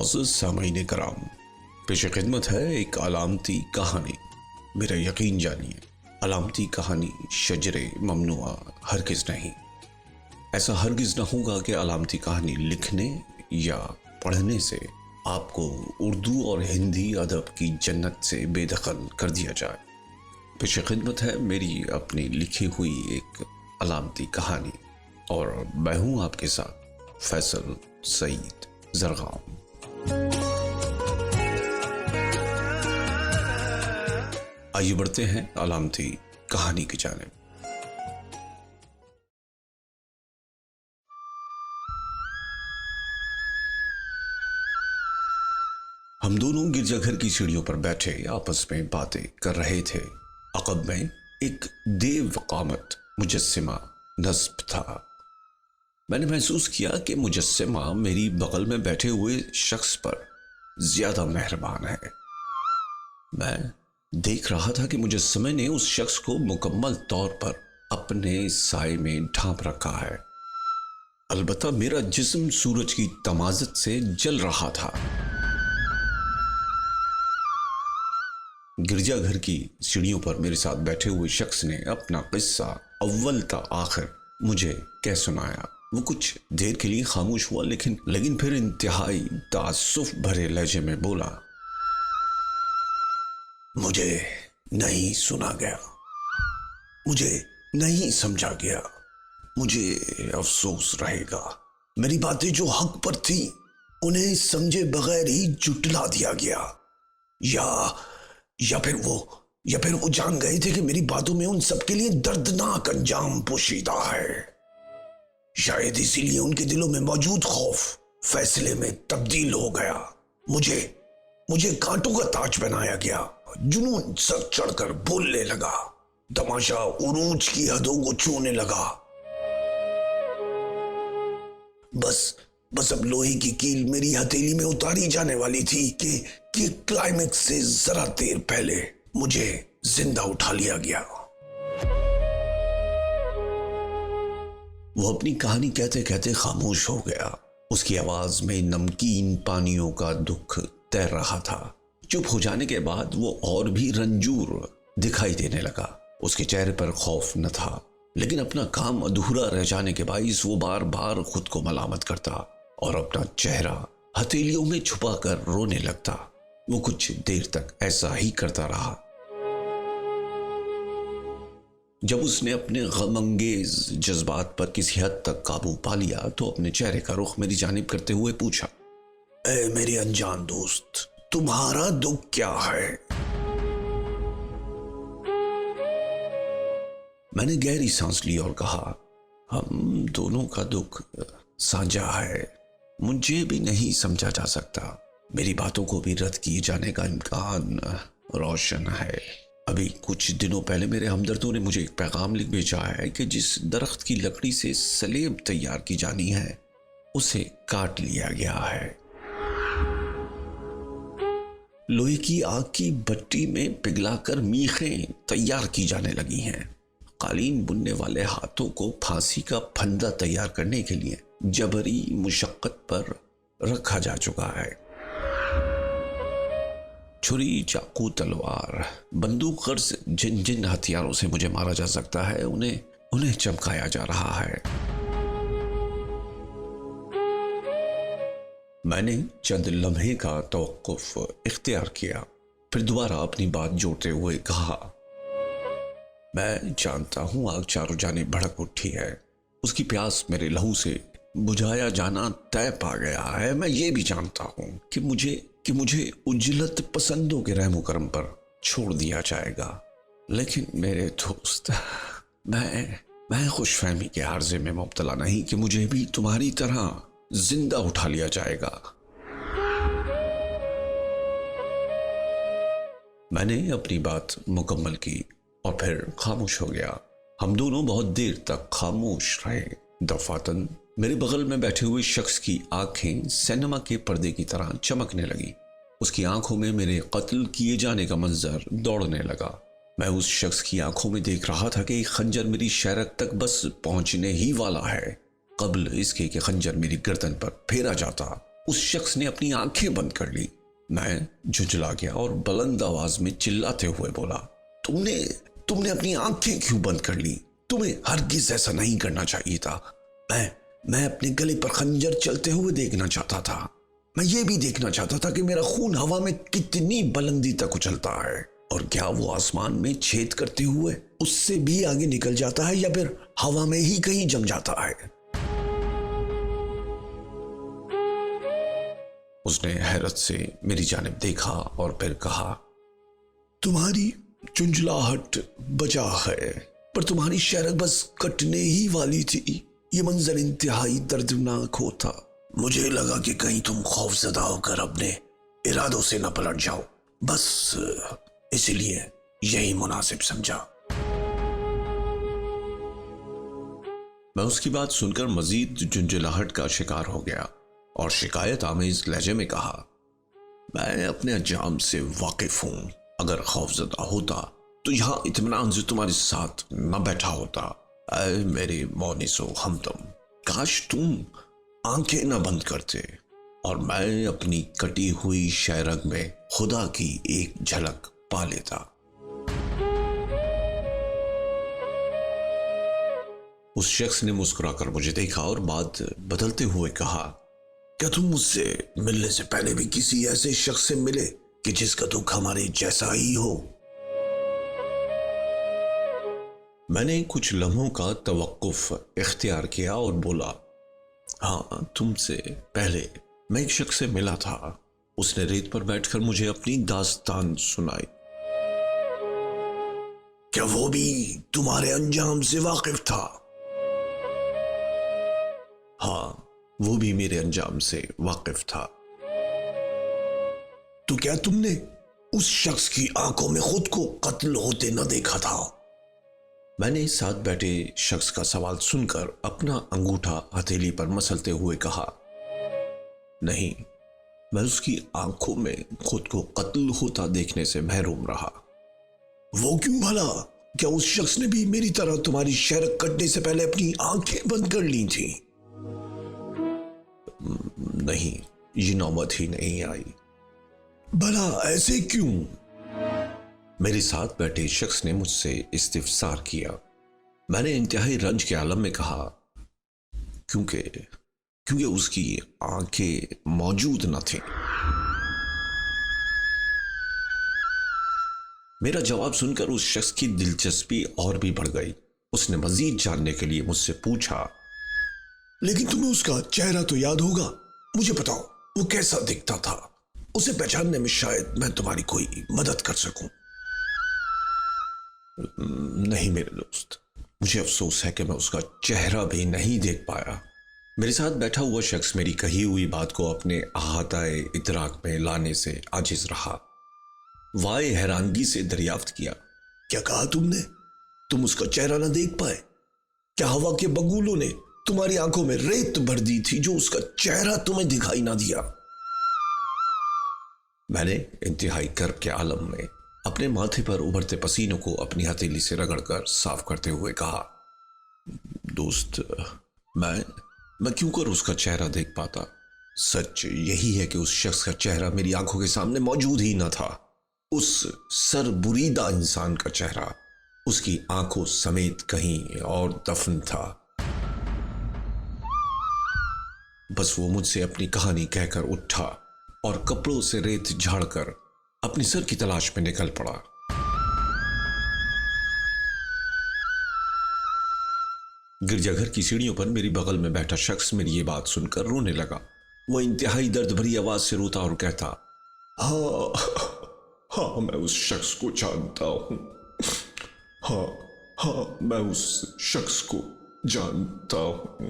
मौजूद सामईन कराम, पेश खिदमत है एक अलामती कहानी। मेरा यकीन जानिए, अलामती कहानी शजरे ममनुआ हरगिज़ नहीं। ऐसा हरगिज़ न होगा कि अलामती कहानी लिखने या पढ़ने से आपको उर्दू और हिंदी अदब की जन्नत से बेदखल कर दिया जाए। पेश खिदमत है मेरी अपनी लिखी हुई एक अलामती कहानी और मैं हूँ आपके साथ फैसल सईद जरगाम। आइए बढ़ते हैं अलामती कहानी की जानिब। हम दोनों गिरजाघर की सीढ़ियों पर बैठे आपस में बातें कर रहे थे। अक़ब में एक देव क़ामत मुजस्सिमा नस्ब था। मैंने महसूस किया कि मुजस्सिमा मेरी बगल में बैठे हुए शख्स पर ज्यादा मेहरबान है। मैं देख रहा था कि मुजस्सिमे ने उस शख्स को मुकम्मल तौर पर अपने साए में ढांप रखा है। अलबत्ता मेरा जिस्म सूरज की तमाज़त से जल रहा था। गिरजाघर की सीढ़ियों पर मेरे साथ बैठे हुए शख्स ने अपना किस्सा अव्वल ता आखिर मुझे कह सुनाया। वो कुछ देर के लिए खामोश हुआ, लेकिन फिर इंतहाई तासुफ भरे लहजे में बोला, मुझे नहीं सुना गया, मुझे नहीं समझा गया, मुझे अफसोस रहेगा। मेरी बातें जो हक पर थी उन्हें समझे बगैर ही जुटला दिया गया, या फिर वो जान गए थे कि मेरी बातों में उन सबके लिए दर्दनाक अंजाम पोशीदा है। शायद इसीलिए उनके दिलों में मौजूद खौफ फैसले में तब्दील हो गया। मुझे कांटों का ताज बनाया गया। जुनून सर चढ़कर बोलने लगा। तमाशा उरूज की हदों को छूने लगा। बस अब लोहे की कील मेरी हथेली में उतारी जाने वाली थी कि क्लाइमेक्स से जरा देर पहले मुझे जिंदा उठा लिया गया। वो अपनी कहानी कहते कहते खामोश हो गया। उसकी आवाज में नमकीन पानियों का दुख तैर रहा था। चुप हो जाने के बाद वो और भी रंजूर दिखाई देने लगा। उसके चेहरे पर खौफ न था, लेकिन अपना काम अधूरा रह जाने के बाइस वो बार बार खुद को मलामत करता और अपना चेहरा हथेलियों में छुपाकर रोने लगता। वो कुछ देर तक ऐसा ही करता रहा। जब उसने अपने गमंगेज जज्बात पर किसी हद तक काबू पा लिया तो अपने चेहरे का रुख मेरी जानिब करते हुए पूछा, ऐ मेरे अनजान दोस्त, तुम्हारा दुख क्या है? मैंने गहरी सांस ली और कहा, हम दोनों का दुख साझा है। मुझे भी नहीं समझा जा सकता। मेरी बातों को भी रद्द किए जाने का इम्कान रोशन है। अभी कुछ दिनों पहले मेरे हमदर्दों ने मुझे एक पैगाम लिख भेजा है कि जिस दरख्त की लकड़ी से सलेब तैयार की जानी है उसे काट लिया गया है। लोहे की आग की भट्टी में पिघलाकर मीखें तैयार की जाने लगी हैं। कालीन बुनने वाले हाथों को फांसी का फंदा तैयार करने के लिए जबरी मुशक्कत पर रखा जा चुका है। छुरी, चाकू, तलवार, बंदूक गर्ज जिन हथियारों से मुझे मारा जा सकता है उन्हें चमकाया जा रहा है। मैंने चंद लम्हे का तवक्कुफ इख्तियार किया, फिर दोबारा अपनी बात जोड़ते हुए कहा, मैं जानता हूं आग चारों जानिब भड़क उठी है। उसकी प्यास मेरे लहू से बुझाया जाना तय पा गया है। मैं ये भी जानता हूं कि मुझे उजलत पसंदों के रहमो करम पर छोड़ दिया जाएगा। लेकिन मेरे दोस्त, मैं खुशफहमी के आर्जे में मुब्तला नहीं कि मुझे भी तुम्हारी तरह जिंदा उठा लिया जाएगा। मैंने अपनी बात मुकम्मल की और फिर खामोश हो गया। हम दोनों बहुत देर तक खामोश रहे। दफातन मेरे बगल में बैठे हुए शख्स की आंखें सिनेमा के पर्दे की तरह चमकने लगी। उसकी आंखों में मेरे कत्ल किए जाने का मंजर दौड़ने लगा। मैं उस शख्स की आंखों में देख रहा था कि एक खंजर मेरी शहरत तक बस पहुंचने ही वाला है, कबल इसके कि खंजर मेरी गर्दन पर फेरा जाता उस शख्स ने अपनी आंखें बंद कर ली। मैं झुंझला गया और बुलंद आवाज में चिल्लाते हुए बोला, तुमने तुमने अपनी आंखें क्यों बंद कर ली? तुम्हें हरगिज ऐसा नहीं करना चाहिए था। मैं अपने गले पर खंजर चलते हुए देखना चाहता था। मैं ये भी देखना चाहता था कि मेरा खून हवा में कितनी बुलंदी तक उछलता है, और क्या वो आसमान में छेद करते हुए उससे भी आगे निकल जाता है या फिर हवा में ही कहीं जम जाता है। उसने हैरत से मेरी जानिब देखा और फिर कहा, तुम्हारी झुंझलाहट बजा है, पर तुम्हारी शरक बस कटने ही वाली थी। ये मंजर इंतहाई दर्दनाक होता। मुझे लगा कि कहीं तुम खौफजदा होकर अपने इरादों से न पलट जाओ, बस इसलिए यही मुनासिब समझा। मैं उसकी बात सुनकर मजीद झुंझलाहट का शिकार हो गया और शिकायत आमेज लहजे में कहा, मैं अपने अंजाम से वाकिफ हूं। अगर खौफजदा होता तो यहां इत्मीनान से तुम्हारे साथ न बैठा होता। ऐ मेरे मोनिसो हमदम, काश तुम आंखें न बंद करते और मैं अपनी कटी हुई शहरग में खुदा की एक झलक पा लेता। उस शख्स ने मुस्कुराकर मुझे देखा और बात बदलते हुए कहा, क्या तुम मुझसे मिलने से पहले भी किसी ऐसे शख्स से मिले कि जिसका दुख हमारे जैसा ही हो? मैंने कुछ लम्हों का तवक्कुफ इख्तियार किया और बोला, हाँ, तुमसे पहले मैं एक शख्स से मिला था। उसने रेत पर बैठकर मुझे अपनी दास्तान सुनाई। क्या वो भी तुम्हारे अंजाम से वाकिफ था? हाँ, वो भी मेरे अंजाम से वाकिफ था। तो क्या तुमने उस शख्स की आंखों में खुद को कत्ल होते न देखा था? मैंने साथ बैठे शख्स का सवाल सुनकर अपना अंगूठा हथेली पर मसलते हुए कहा, नहीं, मैं उसकी आंखों में खुद को कत्ल होता देखने से महरूम रहा। वो क्यों भला? क्या उस शख्स ने भी मेरी तरह तुम्हारी शरक कटने से पहले अपनी आंखें बंद कर ली थी? नहीं, ये नौबत ही नहीं आई। भला ऐसे क्यों? मेरे साथ बैठे शख्स ने मुझसे इस्तिफसार किया। मैंने इंतहाई रंज के आलम में कहा, क्योंकि उसकी आंखें मौजूद न थीं। मेरा जवाब सुनकर उस शख्स की दिलचस्पी और भी बढ़ गई। उसने मजीद जानने के लिए मुझसे पूछा, लेकिन तुम्हें उसका चेहरा तो याद होगा? मुझे बताओ, वो कैसा दिखता था? उसे पहचानने में शायद मैं तुम्हारी कोई मदद कर सकूं। नहीं मेरे दोस्त, मुझे अफसोस है कि मैं उसका चेहरा भी नहीं देख पाया। मेरे साथ बैठा हुआ शख्स मेरी कही हुई बात को अपने अहाताए इदराक में लाने से आजिज रहा। वाए हैरानगी से दरियाफ्त किया, क्या कहा तुमने? तुम उसका चेहरा ना देख पाए? क्या हवा के बगुलों ने तुम्हारी आंखों में रेत भर दी थी जो उसका चेहरा तुम्हें दिखाई ना दिया? मैंने इंतहाई कर्ब के आलम में अपने माथे पर उभरते पसीनों को अपनी हथेली से रगड़कर साफ करते हुए कहा, दोस्त, मैं क्यों कर उसका चेहरा देख पाता? सच यही है कि उस शख्स का चेहरा मेरी आंखों के सामने मौजूद ही न था। उस सरबुरीदा इंसान का चेहरा उसकी आंखों समेत कहीं और दफन था। बस वो मुझसे अपनी कहानी कहकर उठा और कपड़ों से रेत झाड़कर अपनी सर की तलाश में निकल पड़ा। गिरजाघर की सीढ़ियों पर मेरी बगल में बैठा शख्स मेरी ये बात सुनकर रोने लगा। वह इंतहाई दर्द भरी आवाज से रोता और कहता, हाँ हाँ, मैं उस शख्स को जानता हूं। हाँ, मैं उस शख्स को जानता हूं।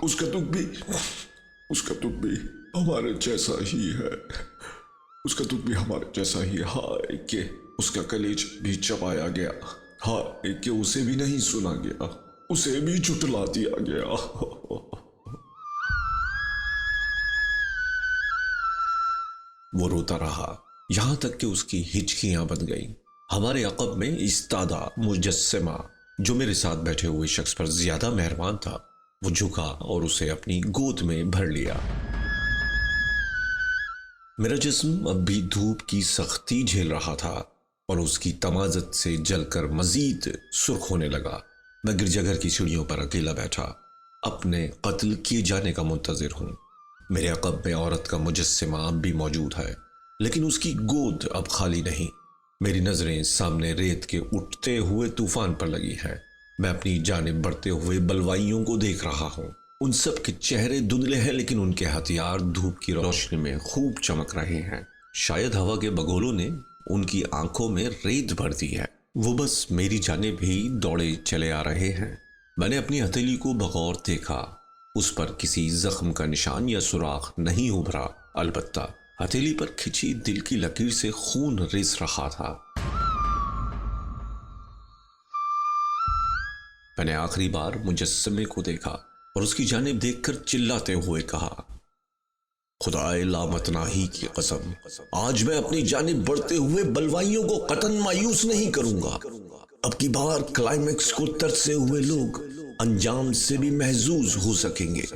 उसका दुख भी हमारे जैसा ही है। उसका दुख भी हमारे जैसा ही। हाय कि उसका कलेज भी चबाया गया। हाय कि उसे भी नहीं सुना गया, उसे भी झुठला दिया गया। वो रोता रहा यहां तक कि उसकी हिचकियां बन गई। हमारे अक़ब में इस्तादा मुजस्सिमा, जो मेरे साथ बैठे हुए शख्स पर ज्यादा मेहरबान था, वो झुका और उसे अपनी गोद में भर लिया। मेरा जिस्म अब भी धूप की सख्ती झेल रहा था और उसकी तमाज़त से जलकर मजीद सुर्ख होने लगा। मैं गिरजाघर की सीढ़ियों पर अकेला बैठा अपने कत्ल किए जाने का मुंतजिर हूं। मेरे अक़ब में औरत का मुजस्समा अब भी मौजूद है, लेकिन उसकी गोद अब खाली नहीं। मेरी नजरें सामने रेत के उठते हुए तूफान पर लगी हैं। मैं अपनी जानिब बढ़ते हुए बलवाइयों को देख रहा हूं। उन सब के चेहरे धुंधले हैं, लेकिन उनके हथियार धूप की रोशनी में खूब चमक रहे हैं। शायद हवा के बगोलों ने उनकी आंखों में रेत भर दी है। वो बस मेरी जानिब ही दौड़े चले आ रहे हैं। मैंने अपनी हथेली को बगौर देखा। उस पर किसी जख्म का निशान या सुराख नहीं उभरा, अलबत्ता हथेली पर खिंची दिल की लकीर से खून रिस रहा था। मैंने आखिरी बार मुजस्समे को देखा और उसकी जानिब देखकर चिल्लाते हुए कहा, खुदाए लामतनाही की कसम, आज मैं अपनी जानिब बढ़ते हुए बलवाइयों को कतन मायूस नहीं करूंगा। अब की बार क्लाइमेक्स को तरसे हुए लोग अंजाम से भी महजूज हो सकेंगे।